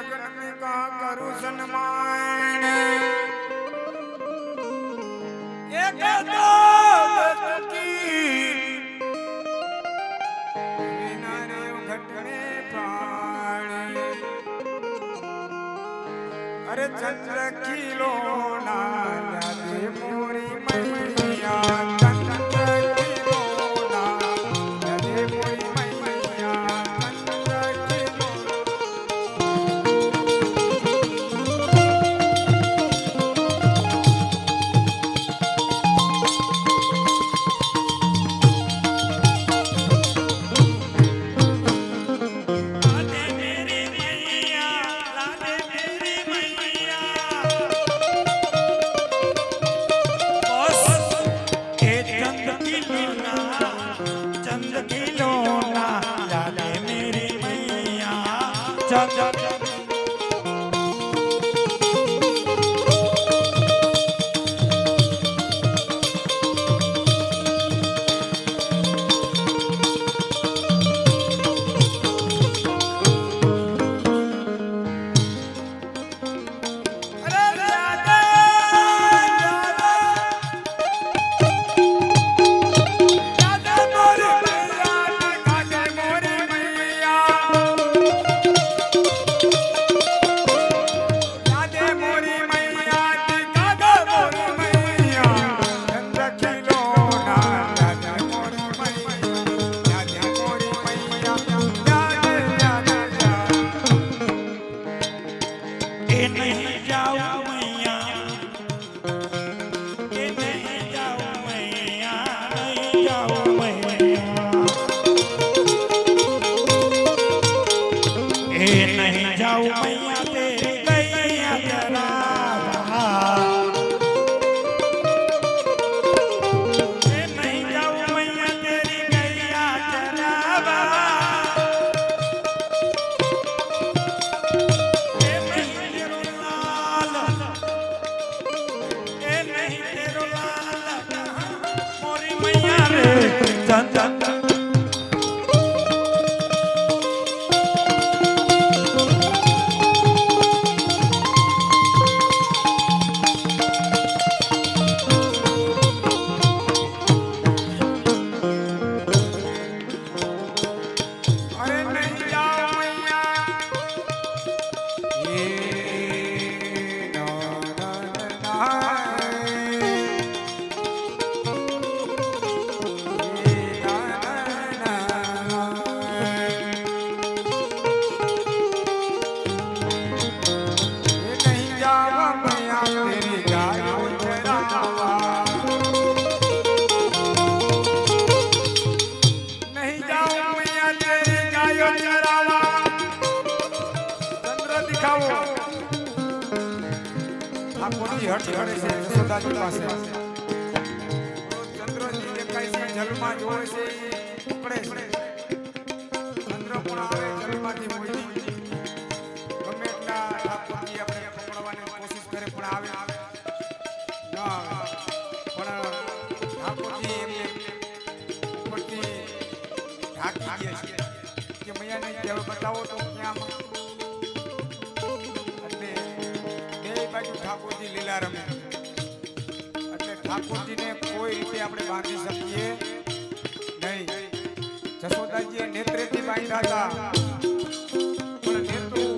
लगन में कहा करूं सन्मान एक दौलत की बिना रे घट में प्राण अरे चंद्र खिलो ना दे मोरी मैया ઠાકોરજી ને કોઈ રીતે આપણે બાંધી શકીએ નહીં. જશોદાજી નેત્રેથી બાંધ્યા હતા પણ નેત્રું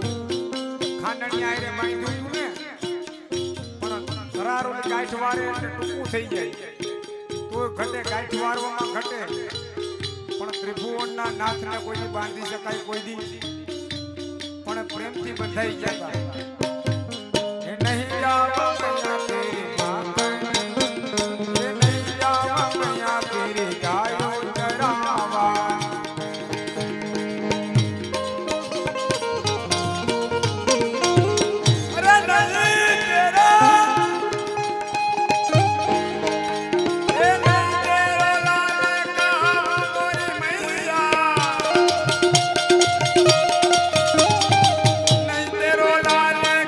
ખાંડણી આયરે બાંધ્યું હતું ને પણ ધરારો ગાંઠ વારે એટલે ટૂંકું થઈ જાય તો ઘટે ગાંઠ વારવામાં ઘટે પણ ત્રિભુવનના નાથને કોઈની બાંધી શકાય કોઈ દી પણ પ્રેમથી બંધાઈ ગયા એ નહીં જાવા लाल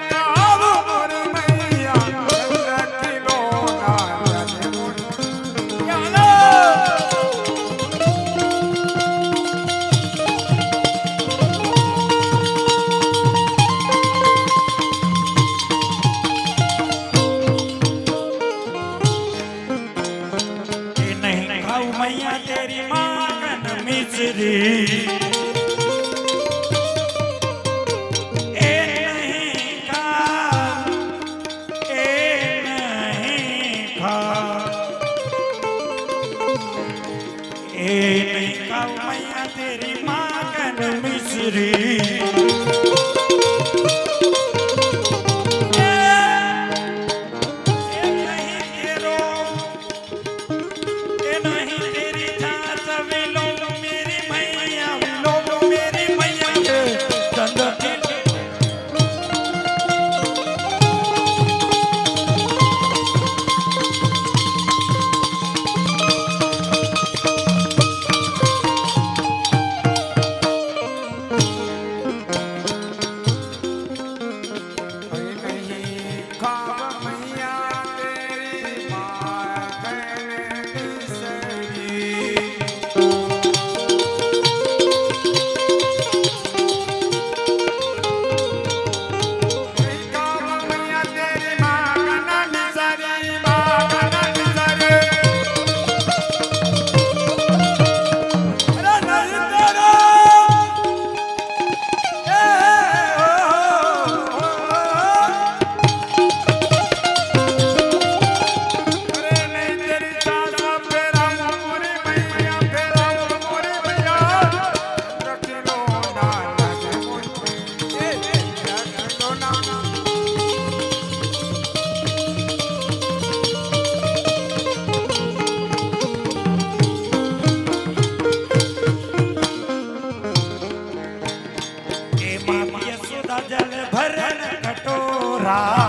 ભરન કટોરા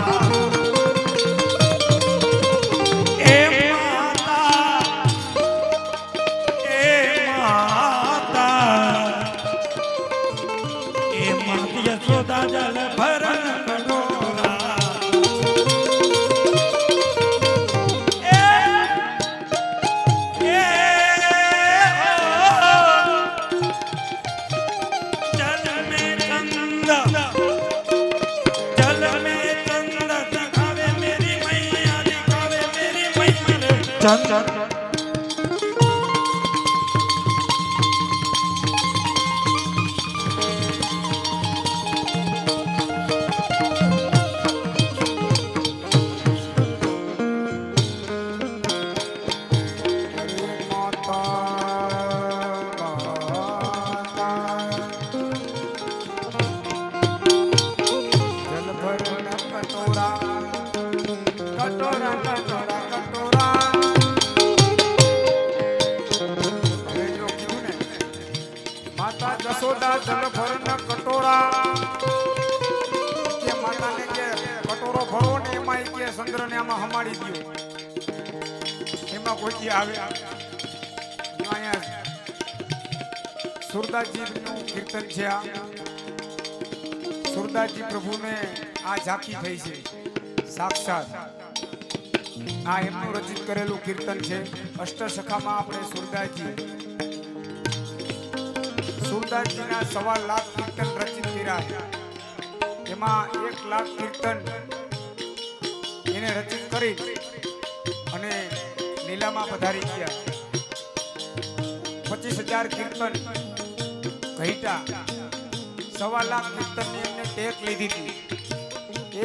એ માત યશોદા જલ ભરન કટોરા ચંદ જશોદા જલ ભરના કટોરા કે માતાને કે કટોરો ભરો ને એમાં કે ચંદ્રને આમાં હમાડી દયો એમાં કોઈ આવે અહીંયા સુરદાસજીનું કીર્તન છે આ સુરદાસજી પ્રભુને આ ઝાંખી થઈ છે સાક્ષાત આ એમનું રચિત કરેલું કીર્તન છે અષ્ટસખામાં આપણે સુરદાસજીના 1.25 લાખ કીર્તન રચિત કર્યા એમાં 1 લાખ કીર્તન એને રચિત કરી અને લીલામાં પધારી ગયા 25,000 કીર્તન ઘઈટા 1.25 લાખ કીર્તનની એમને ટેક લીધી હતી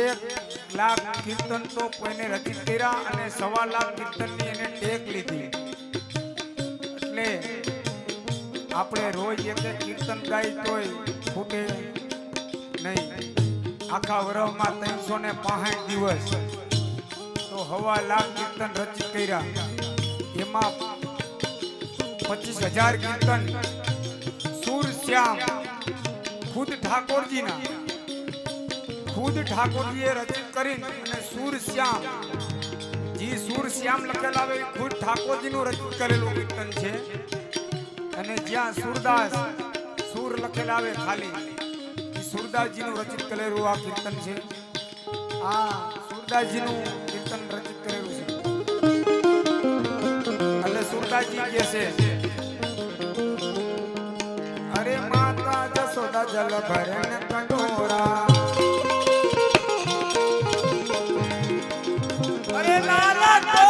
1 લાખ કીર્તન તો કોઈને રચિત કર્યા અને 1.25 લાખ કીર્તનની એને ટેક લીધી એટલે આપણે રોજ એક કીર્તન ગાઈ તોય ખૂટે નહીં આખા વર્ષમાં 365 દિવસ તો 1.25 લાખ કીર્તન રચિત કર્યા એમાં 25,000 કીર્તન સુર શ્યામ ખુદ ઠાકોરજીએ રચિત કરીને અને સુર શ્યામ લખેલા આવે ખુદ ઠાકોરજીનું રચિત કરેલું કીર્તન છે અને જ્યાં સુરદાસ સુર લખેલા આવે ખાલી સુરદાસજીનું રચિત કરેલું આ કીર્તન છે આ સુરદાસજીનું કીર્તન રચિત કરેલું છે એટલે સુરદાસજી કહે છે અરે માતા જશોદા જલ ભરન કટોરા અરે લાલા તો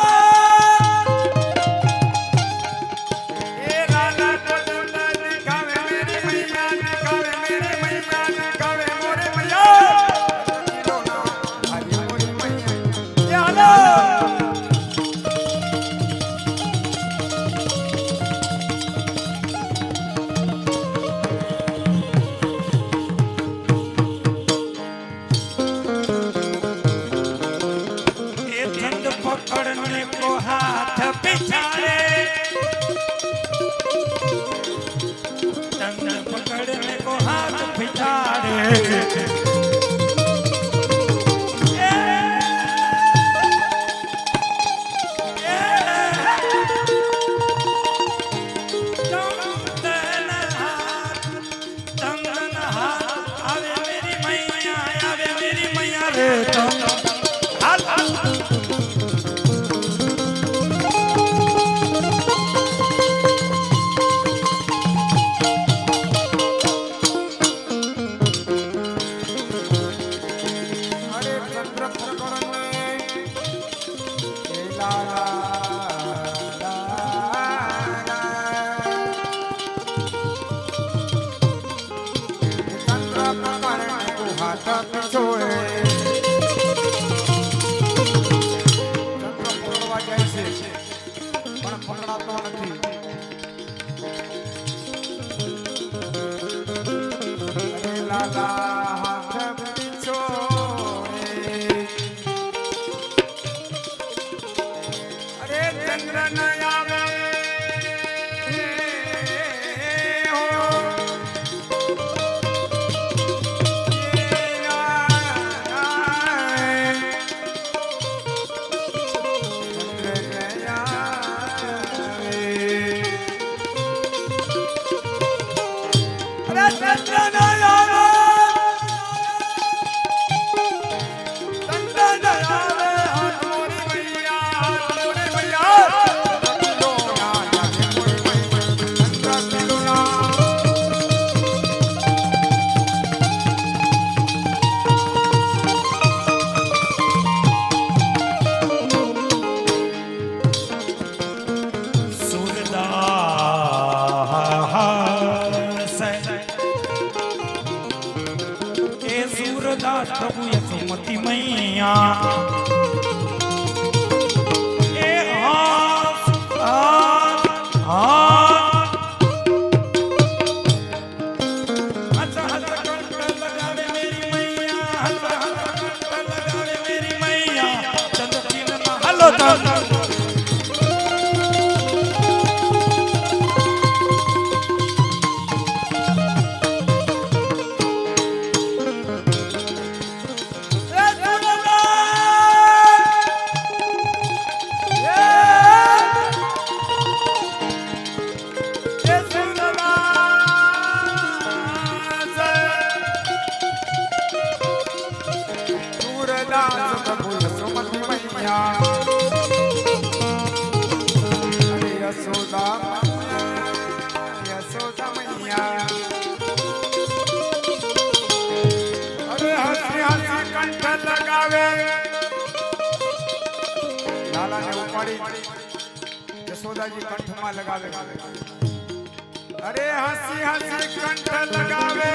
पकड़ने को हाथ पिछाड़े चंद पकड़ने को हाथ पिछाड़े चंदन हाथ आवे मेरी मैया रे સુરદાસ પ્રભુ યસોમતી મૈયા એ હાથ હાથ હાથ હસ હસ કંઠ લગાવે મેરી મૈયા હસ હસ કંઠ લગાવે મેરી મૈયા ચંદ્રજીન ના હલો તન સુરદાસ પ્રભુ યશોમતી મૈયા અરે યશોદા મૈયા અરે હસી હસી કંઠ લગાવે લાલાને ઉપાડી યશોદાજી કંઠમાં લગાવે અરે હસી હસી કંઠ લગાવે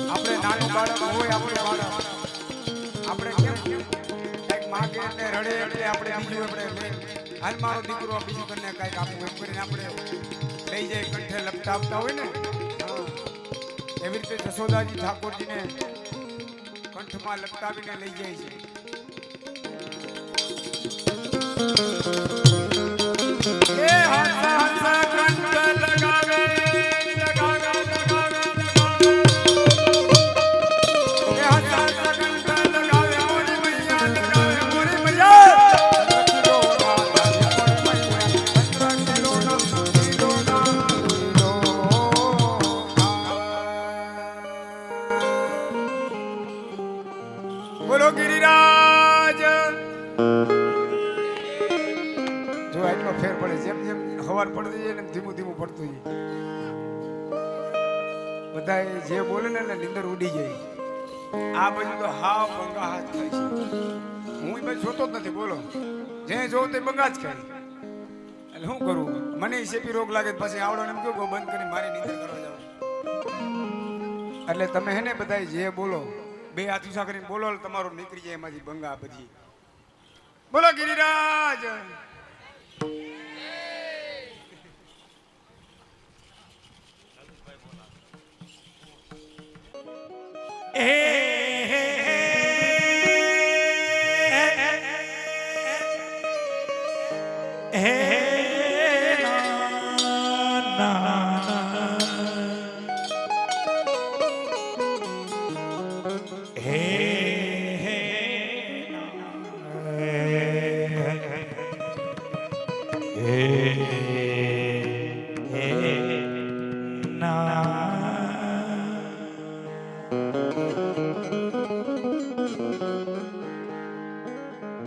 આપણે નાનું બાળક હોય આપણે બાળક આપણે કેમ કઈક માગે ને રડે એટલે આપણે બીજું આપણે હાલ મારો દીકરો બીજું કરીને કઈક આપવું એમ કરીને આપણે લઈ જાય કંઠે લપટાવતા હોય ને એવી રીતે જશોદાજી ઠાકોરજીને કંઠમાં લપટાવીને લઈ જાય છે એ હસા હસા કંઠ લગાવે બોલો ગિરિરાજ જો એટલો ફેર પડે જેમ જેમ હવાર પડતી જાય ને ધીમું ધીમું પડતું જાય બધા જે બોલે ને એટલે નીંદર ઉડી જાય આ બધું તો હાવ બંગા હાથ ખાય છે હું એ બધું જોતો જ નથી બોલો જે જોઉં તે બંગા જ ખાય એટલે શું કરું મને શેપી રોગ લાગે પછી આવડો એમ કેવું બંધ કરી મારી નીંદર કરવા જાવ એટલે તમે હે ને બધા જે બોલો બે હાથ ઊંચા કરીને બોલો તમારો નીકળી જાય એમાંથી બંગા બધી બોલો ગિરિરાજ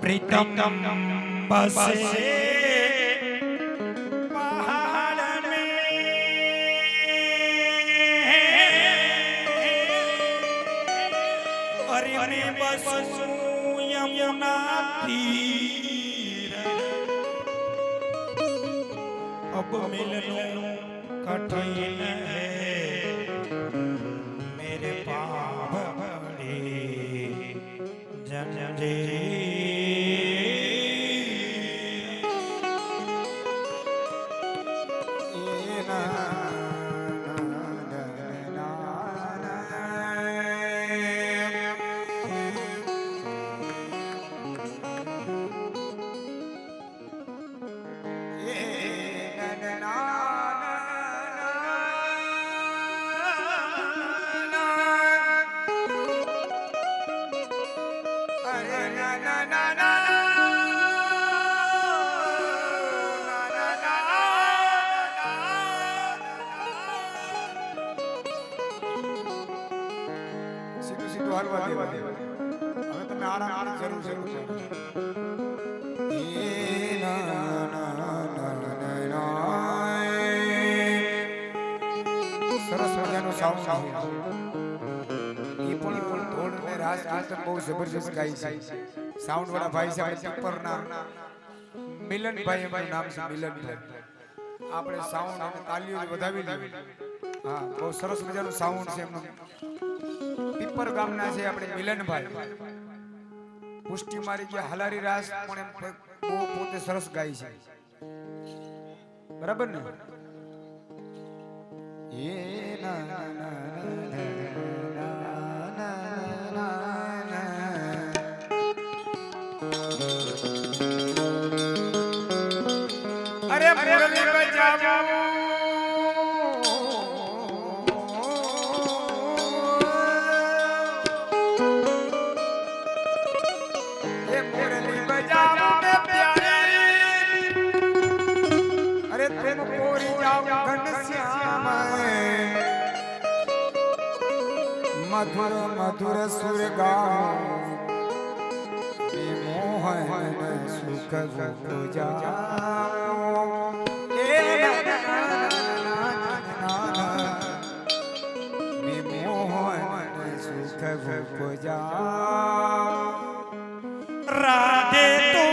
प्रीतम बसे पहाड़ में अरे मैं बसूं यमुना तीर अब मिलना कठिन है मेरे पाप बड़े जंजीर હાલવા દેવા હવે તમે આરામ જરૂર જરૂર સરસ મજાનું સાઉન્ડ એ પણ ધોળ ને રાસ કીર્તન બહુ જબરજસ્ત ગાય છે સાઉન્ડ વાળા ભાઈ છે આપણે ટીપરના મિલનભાઈ એમનું નામ છે મિલનભાઈ આપણે સાઉન્ડ અને તાલીઓ વધાવી દીધી હા બહુ સરસ મજાનું સાઉન્ડ છે એમનું ટપ્પર ગામના છે આપણે મિલનભાઈ પુષ્ટિ મારી ગયા હલારી રાસ પણ એમ બહુ પોતે સરસ ગાય છે બરાબર ને એ ના ના ના અરે મુરલી બજાવો એ મુરલી બજાવો મે પ્યારે અરે तुम कोरी जाओ घनश्याम मधुर मधुर सुर गाओ मोहन सुख जाओ मोहन सुख जाओ राधे तू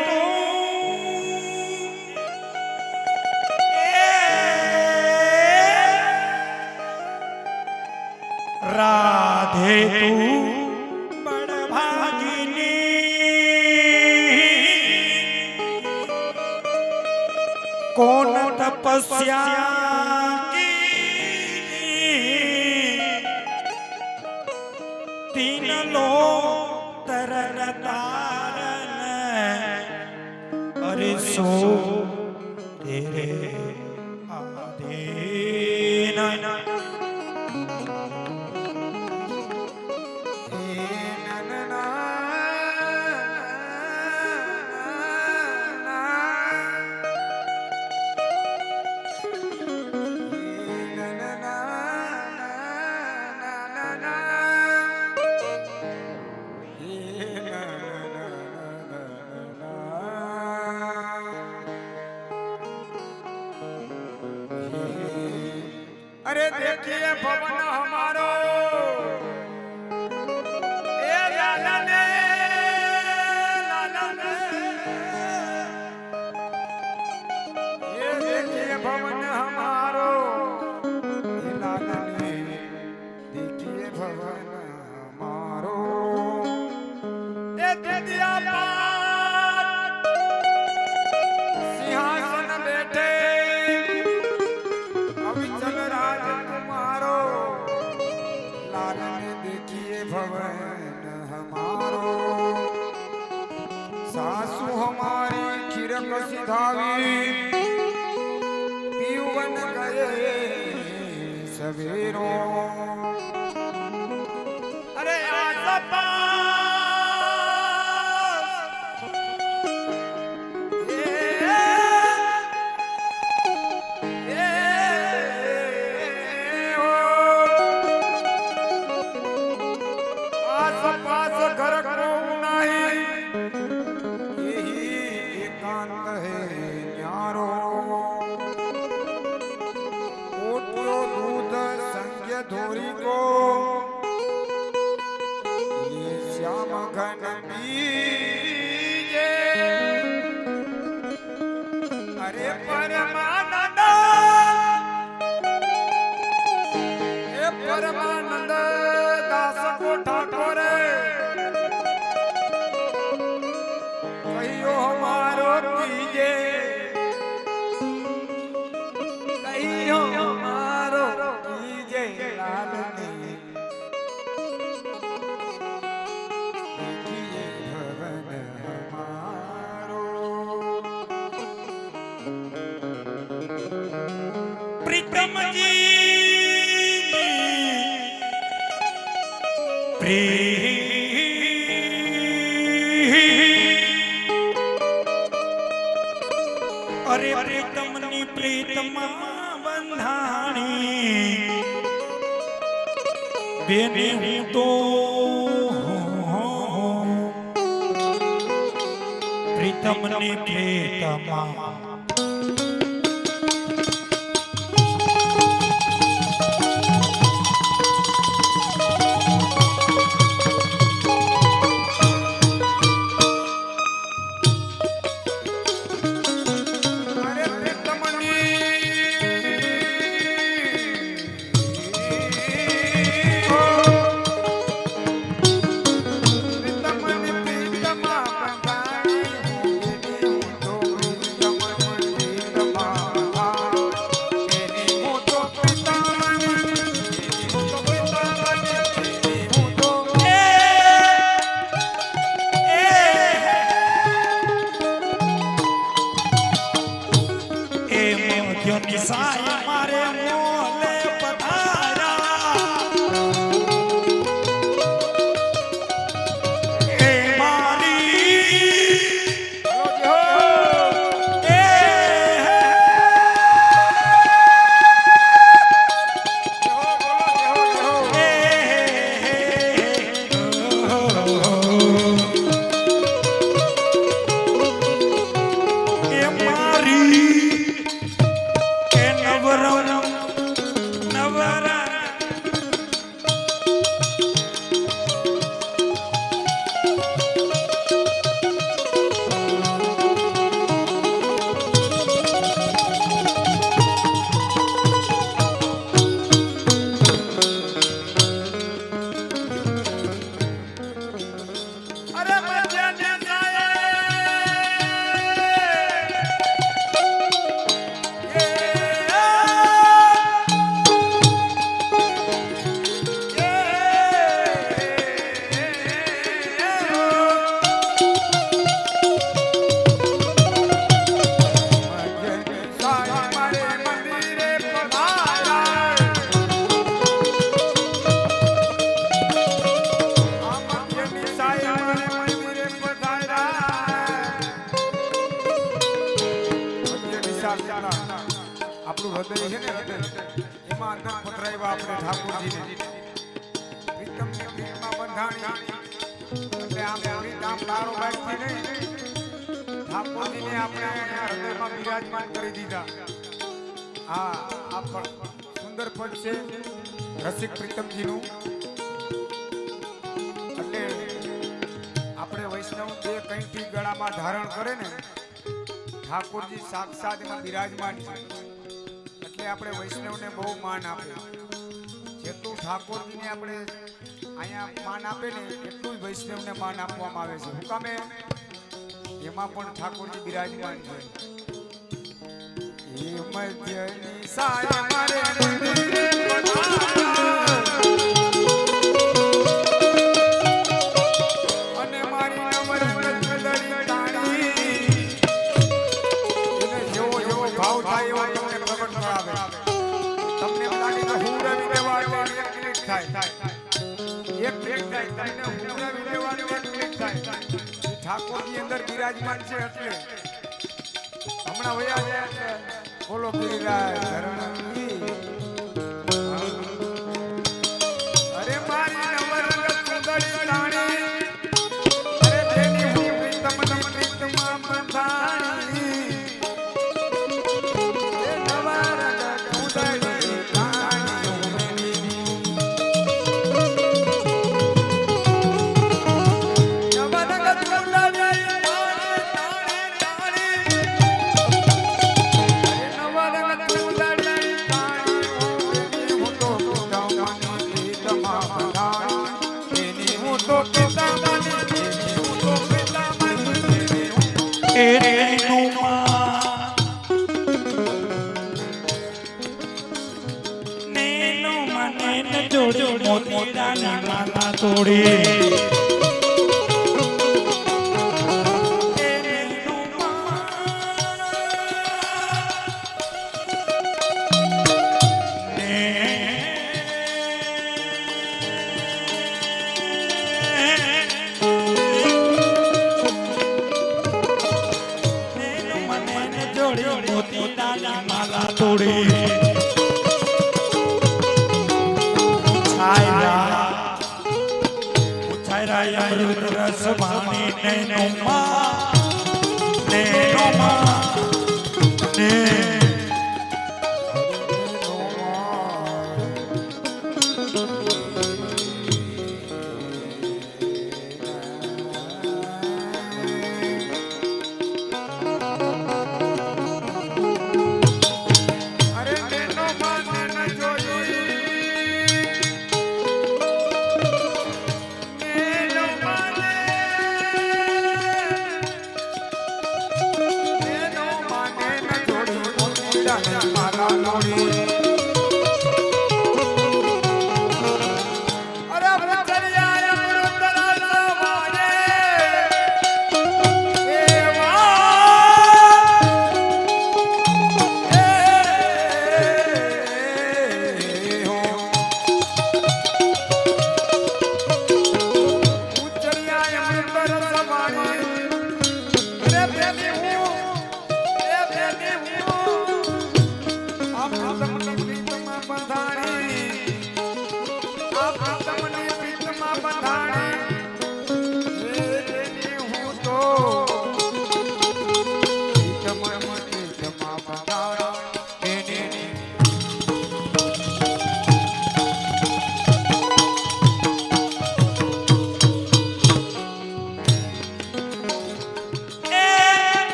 राधे तू बड़ भागिनी कौन तपस्या की तीन लो तरन तारन अरे सो तेरे आधीन अरे देखिए भवन हमारो ए लाला ने ये देखिए भवन हमारो ए लाला ने देखिए भवन हमारो ए दिया पाट सिंहासन बैठे अविचल राज तुम्हारो लाल ने देखिए भवन हमारो सासू हमारी खीरक सिधावी पीवन गए सवेरो अरे पास घर को नहीं यही एकांत है न्यारो ओटो दूध संज्ञ धोरी को ये श्याम घन बीजे अरे परमानंद ये परमानंद दास को ठाकुर कहियो हमारो कीजे कहियो हमारो कीजे लाल ने देखिए भवन हमारो प्रीतम जी अरे प्रीतमनी प्रीतमा बंधाणी बेने हूँ तो प्रीतमनी प्रीतमा આવ્યા આપણે ઠાકોરજીને પ્રીતમની પ્રીતમાં બંધાણી એટલે આમ પ્રીત આમ બારો બારથી નહીં ઠાકોરજીને આપણે અહીંયા હૃદયમાં બિરાજમાન કરી દીધા. હા આ પણ સુંદર પદ છે રસિક પ્રીતમજીનું. એટલે આપણે વૈષ્ણવ બે કંઠી ગળામાં ધારણ કરે ને ઠાકોરજી સાક્ષાત એમાં બિરાજમાન છે. એટલે આપણે વૈષ્ણવને બહુ માન આપે. જેટલું ઠાકોરજીને આપણે અહીંયા માન આપે ને એટલું જ વૈષ્ણવને માન આપવામાં આવે છે. હું કામે એમાં પણ ઠાકોરજી બિરાજમાન છે. એ મધ્યની સાય મારે અને મારી નવરત્ન લડી કાઢી એને જેવો જેવો ભાવ થાય એવો તમને પ્રગટ કરાવે. તમને એમ લાગે કે હું રવિ દેવા એટલે એક ક્લિક થાય, એક ક્લિક થાય. તમને હું રવિ દેવા એટલે એક ક્લિક થાય. ઠાકોરજી અંદર બિરાજમાન છે. એટલે હમણાં વયા ગયા છે બોલો ગિરિરાજ ધરણકી. અરે મારી નવરત્ન સુંદરી રાણી અરે તેની હું પ્રીતમની પ્રીતમાં બંધાણી એ નવરત્ન સુંદરી રાણી મોતીડાની માલા તોડી મોતીડાની માલા તોડી અમૃત રસ વાણી નૈનો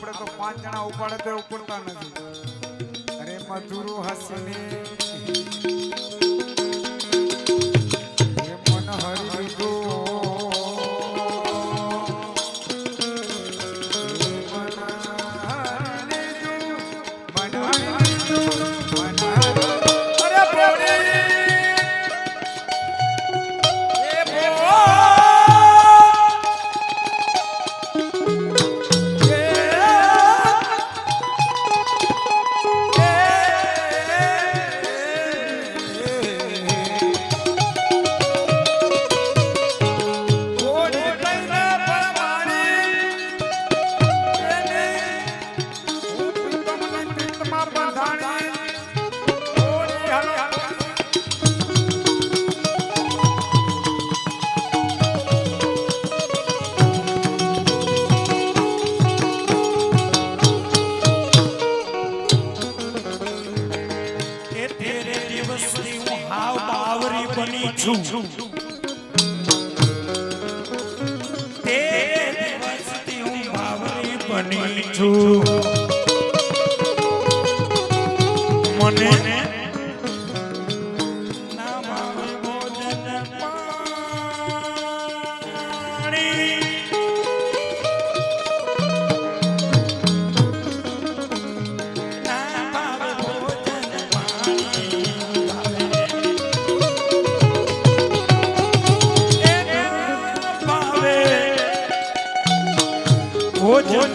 આપણે તો 5 જણા ઉપાડે તો ઉપડતા નથી. અરે મધુરું હસીને એ મન હરી લીધું. મને ના ભાવે ભોજન પાણી ના ભાવે ભોજન પાણી ભાવે ભોજન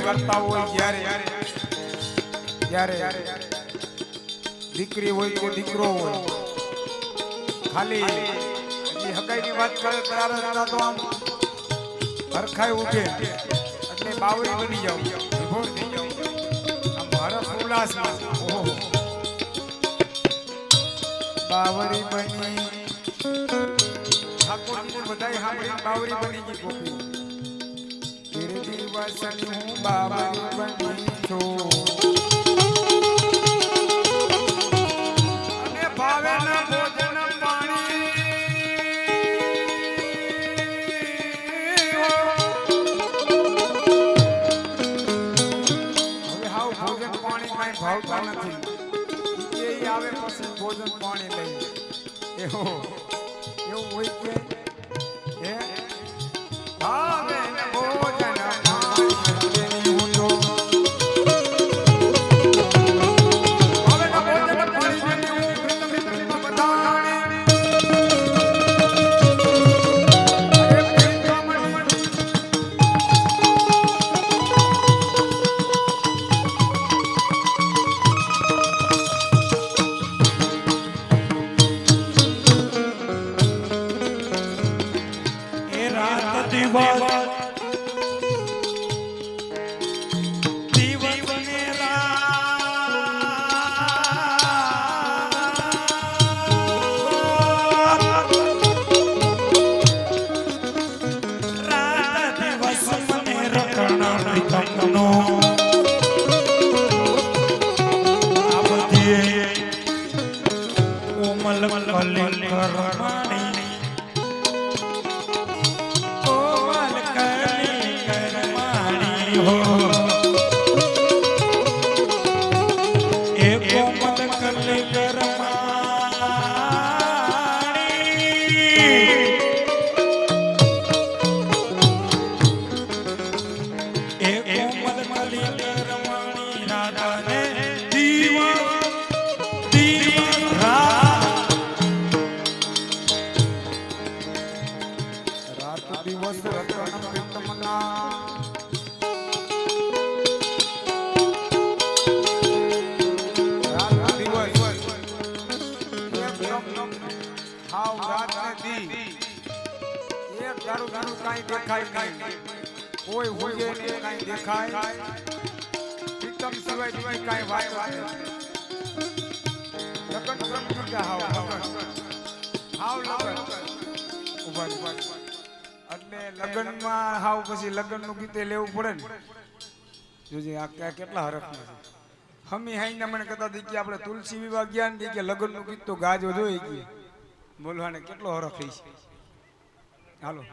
કરતા હોય જ્યારે દીકરી હોય કે દીકરો હોય, ખાલી હગાઈની વાત કરે ત્યારે તો આમ હરખાઈ ઉઠે એટલે બાવરી બની જાવ, વિભોર થઈ જાવ, આમ હરખ ઉલ્લાસમાં ઓહો બાવરી બની. ઠાકોરજીને બધાય સાંભળીને બાવરી બની ગઈ ગોપી. દિવસની હું બાવરી બની છું અને ભાવે ના ભોજન પાણી. હવે હાવ ભોજન પાણી કાંઈ ભાવતા નથી. એ આવે પછી ભોજન પાણી લઈએ એવું હોય કે હે ભાવે ના ભોજન હાવ રાત ને દી એક દારૂ કાંઈ દેખાય નહીં. કોઈ હોજે નહીં કાંઈ દેખાય પ્રીતમ સિવાય બીજી કાંઈ વાત નથી. લગન પ્રમુખ હાવ લગન ઉભા એટલે લગનમાં હાવ પછી લગનનું ગીતે લેવું પડે ને. જોજે આ કેટલા હરખના છે. હમી હાઈના મને કહેતા હતી કે આપણે તુલસી વિવાહ ગયા ને કે લગનનું ગીત તો ગાજો જોઈ ગઈ બોલવાને કેટલો હરખ થઈ છે. હાલો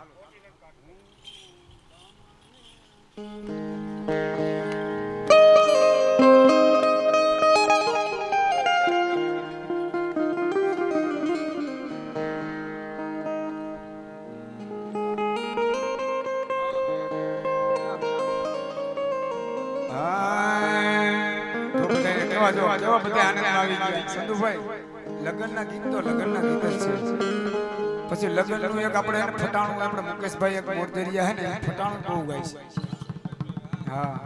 લગનના ગીત તો લગનના ગીત જ છે. પછી લગનનું એક આપણે ફટાણું આપણે મુકેશભાઈ એક મોરદરિયા હે ને ફટાણું બહુ ગાય છે. હા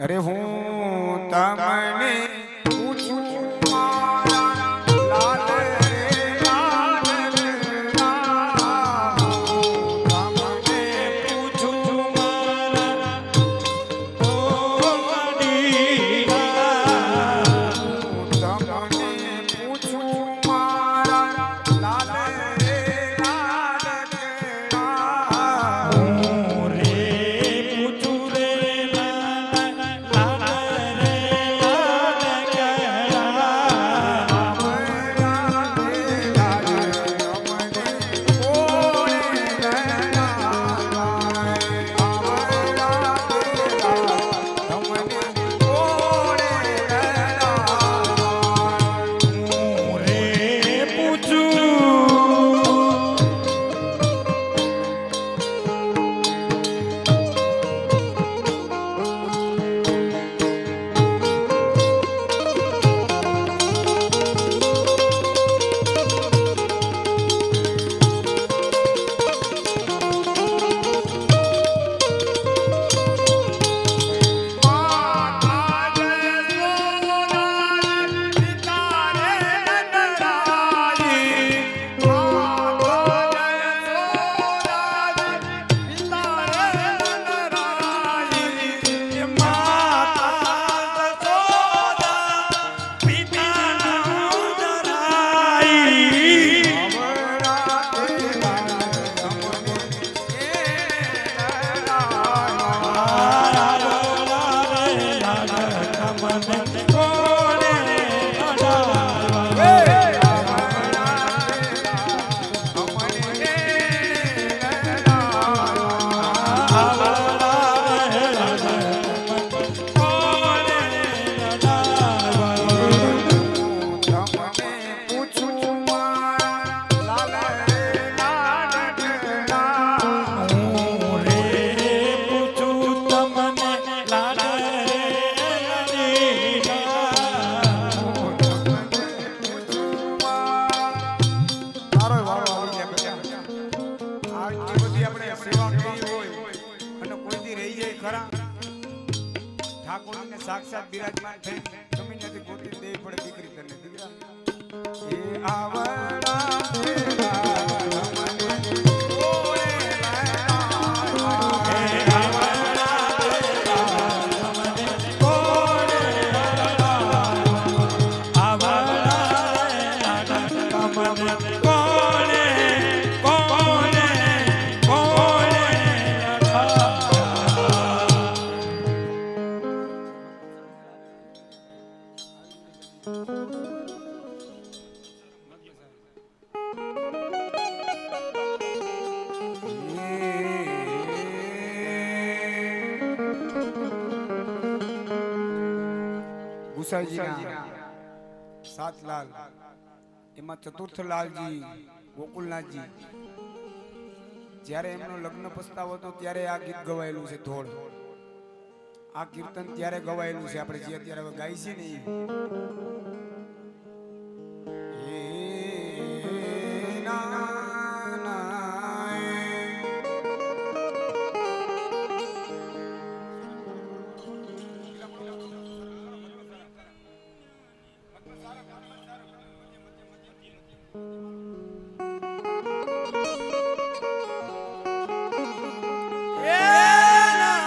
અરે હું તમને પૂછું મારા લાલ સાક્ષાત બિરાજમાન થઈ ગમે નથી ગોતી દેવી પડે દીકરી તને દીકરા એ આવડા ગુસાઈજીના સાત લાલ એમાં ચતુર્થ લાલજી ગોકુલનાથજી જ્યારે એમનો લગ્ન પસ્તાવો હતો ત્યારે આ ગીત ગવાયેલું છે. ધોળ આ કીર્તન ત્યારે ગવાયેલું છે આપણે જે અત્યારે હવે ગાઈ છે ને Yeah!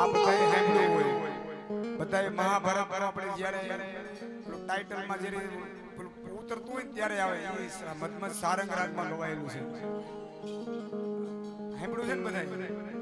આ બધાએ સાંભળ્યું હોય બધાએ મહાભારતમાં આપણે જ્યારે ટાઇટલમાં જ્યારે પેલું ઉતરતું હોય ને ત્યારે આવે એ મધમત સારંગ રાગમાં ગવાયેલું છે સાંભળ્યું છે ને બધાએ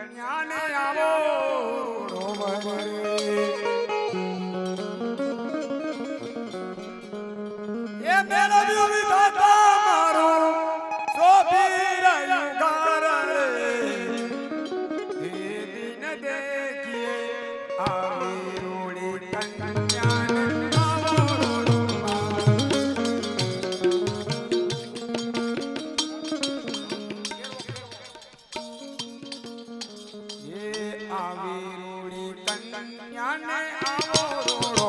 કન્યાને આવો એ મેળવ્યું વિધાતા મારો સોપી રહ્યું ઘર રે દિન દેખીએ આવી રોડી કન્યાને આવો કન્યાને આવો રોડો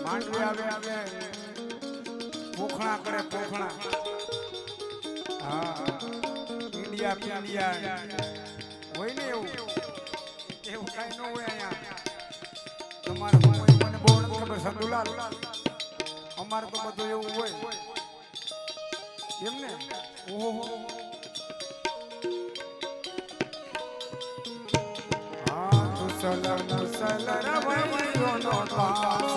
માંડવી આવે પોખણા કરે પોખણા હા ઇન્ડિયા પિંડિયા હોય ને એવું એવું કઈ ન હોય અહીંયા તમારે મને બહુ નથી ખબર સંતુલાલ અમારે તો બધું એવું હોય એમ ને ઓહો હા તો સલર રવૈયો નો તાસ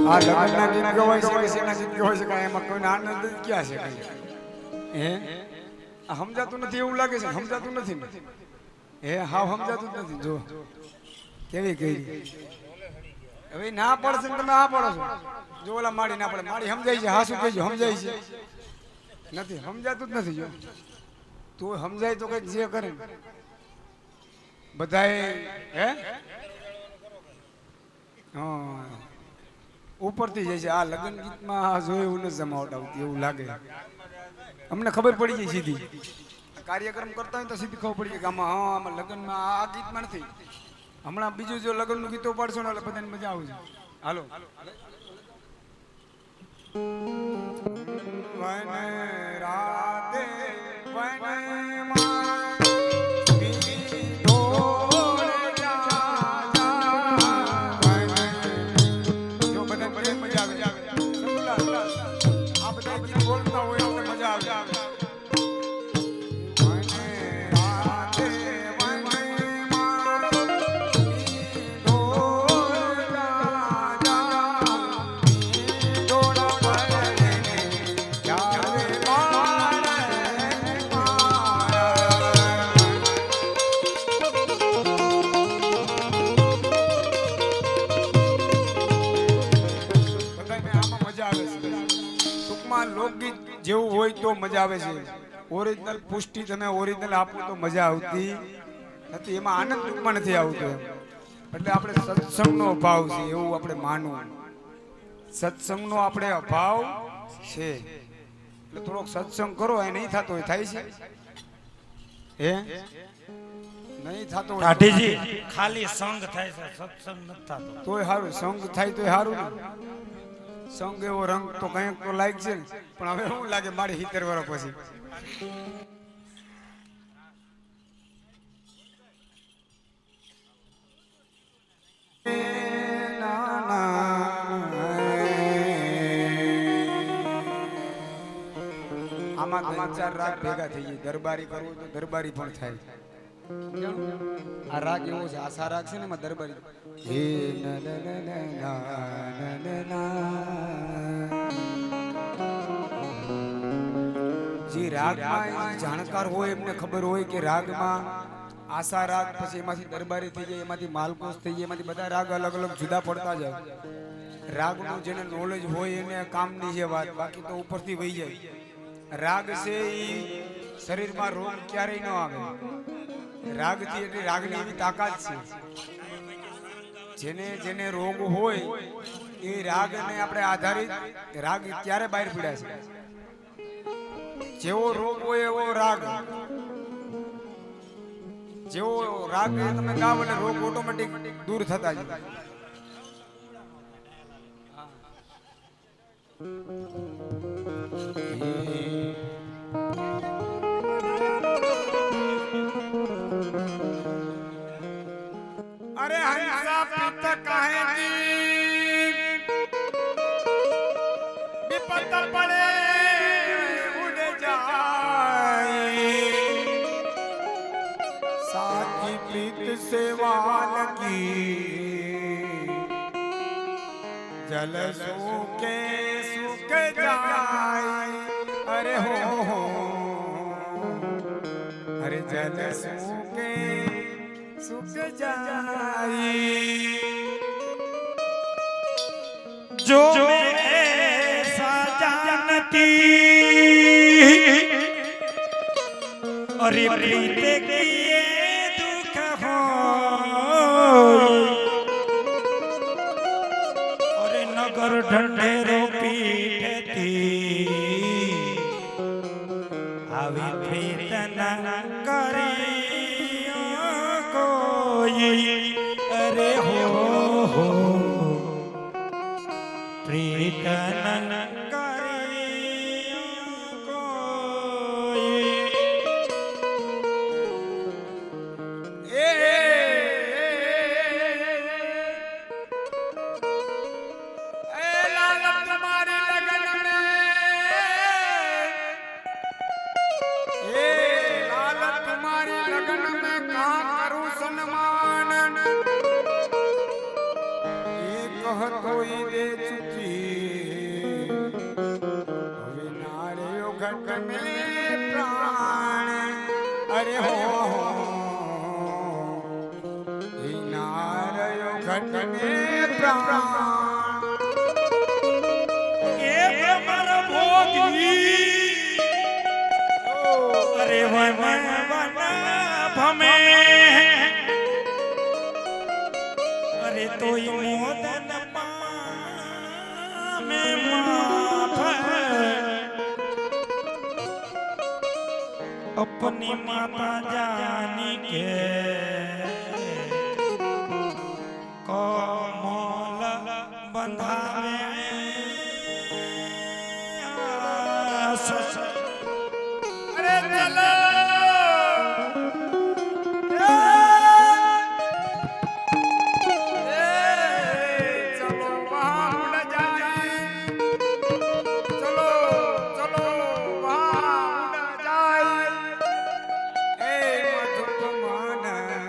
આ લગ્નના ગીત ગવાય છે કે શેના ગીત ગવાય છે કાંઈ એમાં કોઈને આનંદ જ ક્યાં છે કાંઈ હે આ સમજાતું નથી એવું લાગે છે સમજાતું નથી ને હે હાવ સમજાતું જ નથી જો કેવી કરી હવે ના પડશે ને તમે આ પડો છો જો ઓલા માડી ના પડે માડી સમજાય છે હા શું કહેજો સમજાય છે નથી સમજાતું જ નથી જો તું સમજાય તો કઈક જે કરે બધાએ હે હા ઉપરથી જાય છે આ લગ્ન ગીતમાં જોયું નથી જમાવટ આવતી એવું લાગે અમને ખબર પડી જાય સીધી કાર્યક્રમ કરતા હોય તો સીધી ખબર પડી જાય કે આમાં હા આમાં લગ્નમાં આ ગીતમાં નથી હમણાં બીજું જો લગ્નનું ગીતો પાડશો ને એટલે બધાને મજા આવશે હાલો વન રાતે બોલતા હોય એટલે મજા આવે લોકગીત જેવું હોય તો મજા આવે છે ઓરિજિનલ પુષ્ટિ તમે ઓરિજિનલ આપો તો મજા આવતી નથી એમાં આનંદ ટૂંકમાં નથી આવતો એટલે આપણે સત્સંગનો અભાવ છે એવું આપણે માનવું સત્સંગનો આપણે અભાવ છે એટલે થોડોક સત્સંગ કરો એ નહીં થતો હોય થાય છે હે નહીં થતો હોય કાઠીજી ખાલી સંગ થાય છે સત્સંગ નથી થતો તોય સારું સંગ થાય તોય સારું ને સંગ એવો રંગ તો કંઈક તો લાયક છે પણ હવે શું લાગે મારી 70 વર્ષ પછી આમાં 3-4 રાગ ભેગા થઈ જાય દરબારી કરવું તો દરબારી પણ થાય આ રાગ એવો છે આશા રાગ છે ને એમાં દરબારી હે જે રાગમાં જાણકાર હોય એમને ખબર હોય કે રાગમાં આશા રાગ પછી એમાંથી દરબારી થઈ જાય એમાંથી માલકોસ થઈ જાય એમાંથી બધા રાગ અલગ અલગ જુદા પડતા જાય રાગનું જેને નોલેજ હોય એને કામની છે વાત બાકી તો ઉપરથી વહી જાય રાગ છે એ શરીરમાં રોગ ક્યારેય ન આવે રાગથી એટલે રાગની એવી તાકાત છે જેને જેને રોગ હોય એ રાગને આપણે આધારિત રાગ ક્યારે બહાર પડ્યા છે જેવો રોગ હોય એવો રાગ જેવો રાગ તમે ગાવ એટલે રોગ ઓટોમેટિક દૂર થતા જાય अरे हंसा पित काहे दी विपत पड़े उड़ जाए साथी प्रीत सेवाल की जल सूखे सूख जाए अरे हो अरे जल सूखे सुख जाए जो मैं ऐसा जानती अरे प्रीत किए दुख हो अरे नगर ढंढेरो पीठती आवी प्रीतना करी अरे हो प्रीतन હતો ઈ દે ચૂકી હવે નાર્યો ઘટ મે પ્રાણ અરે હો ઈ નાર્યો ઘટ મે પ્રાણ એ બ્રહ્મર ભોગી અરે વન ભમે અરે તોય મોદન પામે માફ अपनी माता जानी के कोमल बंधावे અરે ચલો ચલો વાહુડા જાય ચલો ચલો વાહુડા જાય એ મધુકમન અરે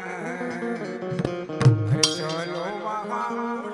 ચલો વાહુડા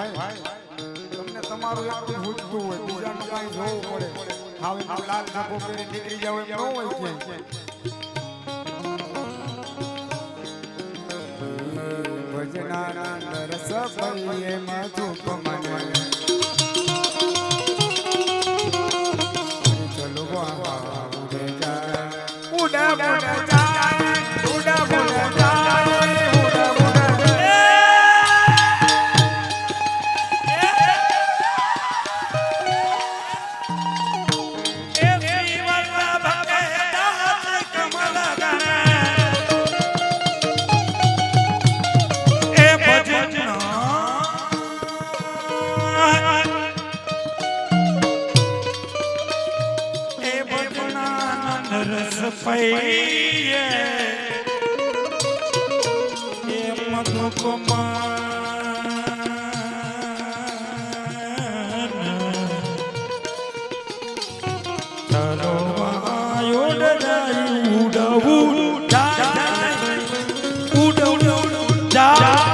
તમને તમારું એટલું પૂછતું હોય બીજાનું કાંઈ જોવું પડે હવે લાલ ઝાંખો પહેરી નીકળી જાવ એમ ન હોય છે ભજનાના નરસ ભઈએ મધુકમન ચલો વાહ ઉડે જાય ઉડા ઉડા જાય ઉડા ઉડા જાય ઉડા ઉડા રસ પૈયે એ મધુકમાન ચલો વાયુડ જાય ઉડવું જાય ઉડવું જાય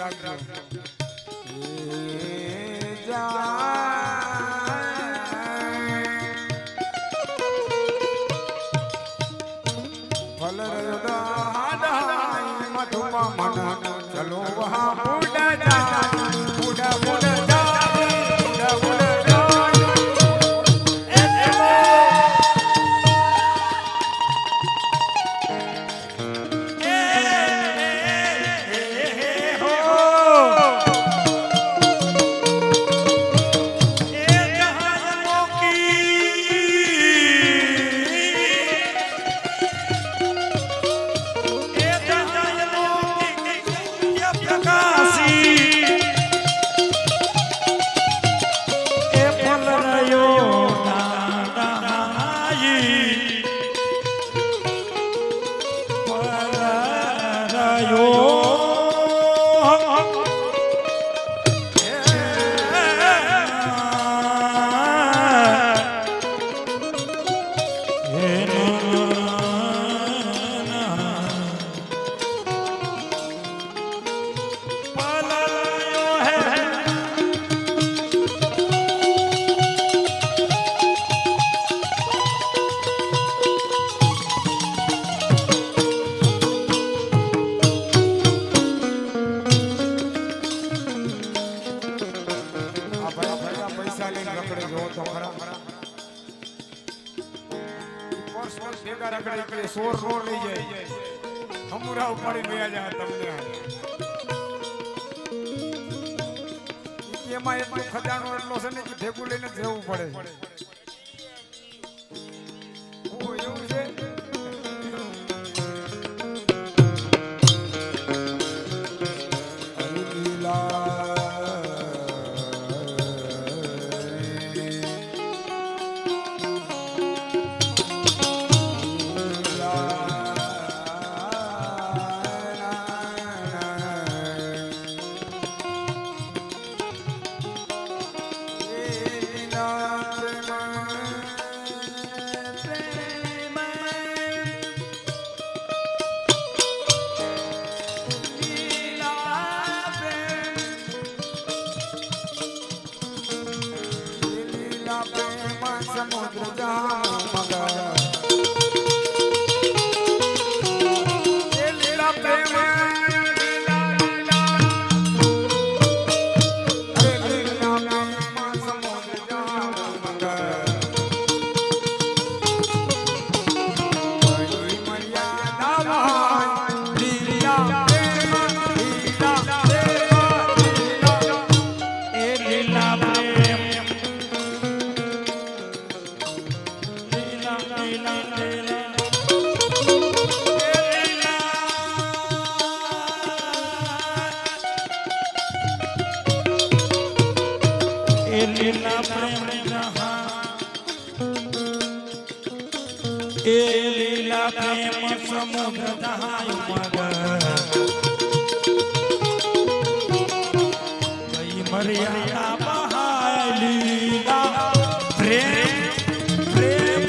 રાખજો એ જાય ફલ રહ્યો દાડાઈ મધુમાં મન ચલો વહા ઉડા જા ઉડા ઉડા જા ઉડા ઉડા જા સોર નો લઈ જાય હમુરા ઉપાડી લઈ જા તમને એમાં એટલો ખજાનો એટલો છે ને કે ભેગું લઈને જવું પડે ઓ એવું છે समुद्र जाऊं मगर ये लीला प्रेम लीला लीला अरे लीला प्रेम समुद्र जाऊं मगर बड़ी मर्यादा लीला प्रेम लीला प्रेम ए लीला प्रेम लीला प्रेम जहाँ ए लीला प्रेम समुद्र जहाँ मगर कई मर्यादा बहाय लीला प्रेम प्रेम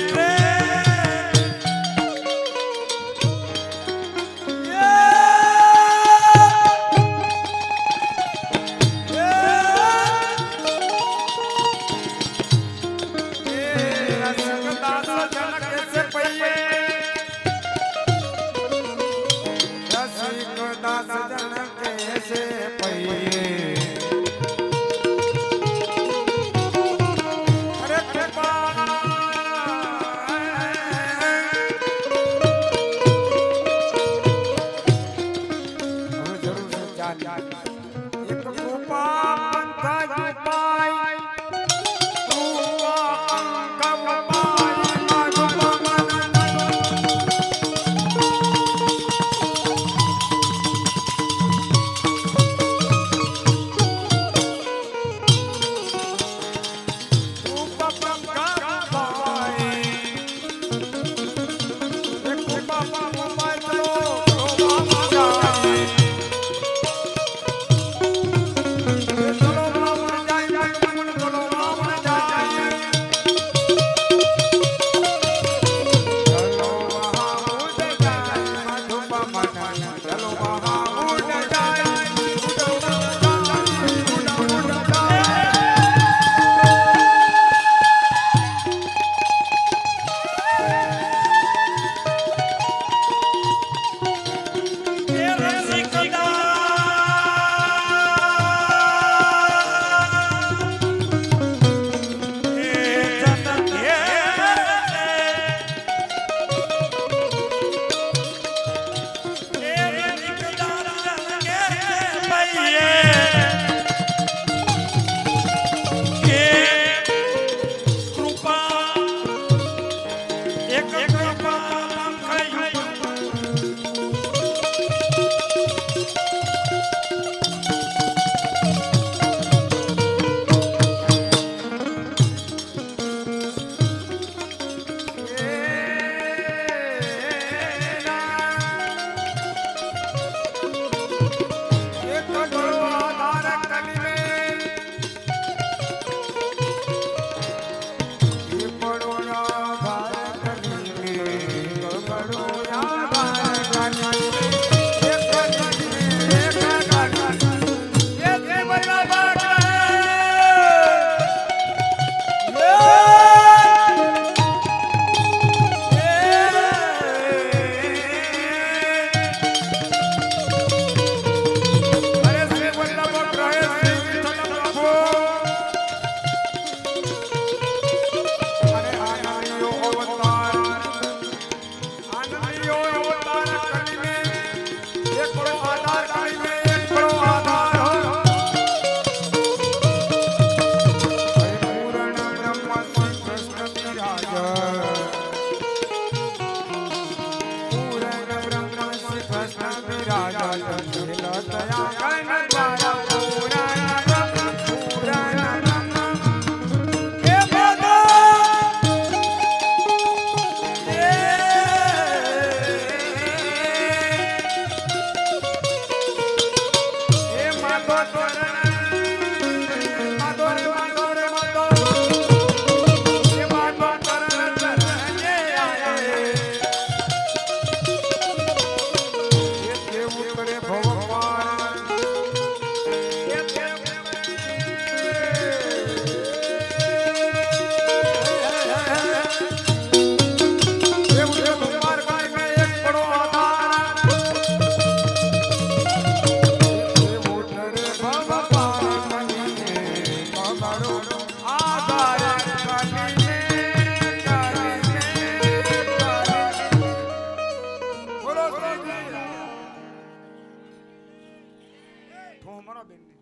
મારો બેન ને